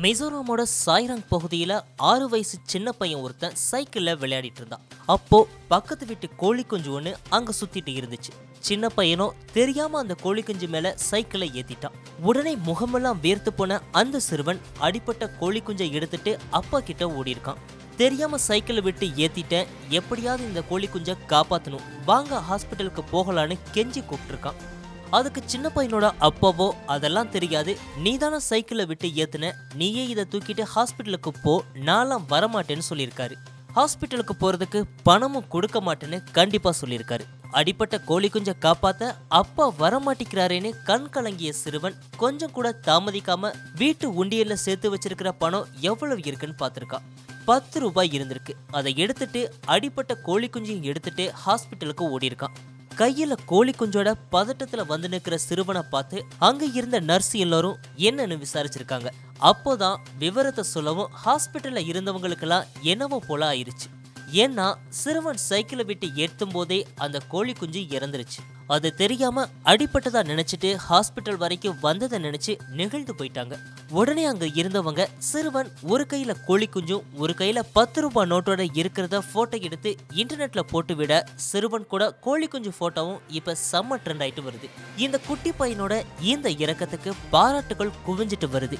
மிசோரமோட சாய்ராங் பகுதியில 6 வயசு சின்ன பையன் ஒருத்தன் சைக்கிள்ல விளையாடிட்டு இருந்தான். அப்போ பக்கத்து வீட்டு கோழி குஞ்சு ஒண்ணு அங்க சுத்திட்டு இருந்துச்சு. சின்ன பையனோ தெரியாம அந்த கோழி குஞ்சு மேல சைக்கிளை ஏத்திட்டான். உடனே முகமெல்லாம் வேர்த்து போன அந்த சிறுவன் அடிப்பட்ட கோழி குஞ்சை எடுத்துட்டு அப்பா கிட்ட ஓடி இருக்கான். தெரியாம சைக்கிளை விட்டு ஏத்திட்டேன், எப்படியாவது இந்த கோழி குஞ்சை காப்பாத்தணும், வாங்க ஹாஸ்பிட்டலுக்கு போகலான்னு கெஞ்சி கூப்பிட்டுருக்கான். அதுக்கு சின்ன பையனோட அப்பாவோ அதெல்லாம் தெரியாது, நீதான சைக்கிளை விட்டு ஏத்துன, நீயே இதை தூக்கிட்டு ஹாஸ்பிட்டலுக்கு போ, நான்லாம் வரமாட்டேன்னு சொல்லியிருக்காரு. ஹாஸ்பிட்டலுக்கு போறதுக்கு பணமும் கொடுக்க மாட்டேன்னு கண்டிப்பா சொல்லியிருக்காரு. அடிப்பட்ட கோழி குஞ்சை காப்பாத்த அப்பா வரமாட்டிக்கிறாரேன்னு கண் கலங்கிய சிறுவன் கொஞ்சம் கூட தாமதிக்காம வீட்டு உண்டியல்ல சேர்த்து வச்சிருக்கிற பணம் எவ்வளவு இருக்குன்னு பார்த்திருக்கான். 10 ரூபாய் இருந்திருக்கு. அதை எடுத்துட்டு அடிப்பட்ட கோழி குஞ்சையும் எடுத்துட்டு ஹாஸ்பிட்டலுக்கு ஓடி இருக்கான். கையில கோழி குஞ்சோட பதட்டத்துல வந்து நிற்கிற சிறுவனை பார்த்து அங்க இருந்த நர்ஸ் எல்லாரும் என்னன்னு விசாரிச்சிருக்காங்க. அப்போதான் விவரத்தை சொல்லவும் ஹாஸ்பிட்டல்ல இருந்தவங்களுக்கெல்லாம் என்னவோ போல ஆயிருச்சு. ஏன்னா சிறுவன் சைக்கிளை விட்டு ஏற்றும் போதே அந்த கோழி குஞ்சு இறந்துருச்சு. அது தெரியாம அடிப்பட்டதா நினைச்சிட்டு ஹாஸ்பிட்டல் வரைக்கும் வந்ததை நினைச்சு நெகிழ்ந்து போயிட்டாங்க. உடனே அங்க இருந்தவங்க சிறுவன் ஒரு கையில கோழி குஞ்சும் ஒரு கையில 10 ரூபாய் நோட்டோட இருக்கிறத போட்டோ எடுத்து இன்டர்நெட்ல போட்டு விட, சிறுவன் கூட கோழி குஞ்சு போட்டோவும் இப்ப செம்ம ட்ரெண்ட் ஆயிட்டு வருது. இந்த குட்டி பையனோட இந்த இறக்கத்துக்கு பாராட்டுகள் குவிஞ்சிட்டு வருது.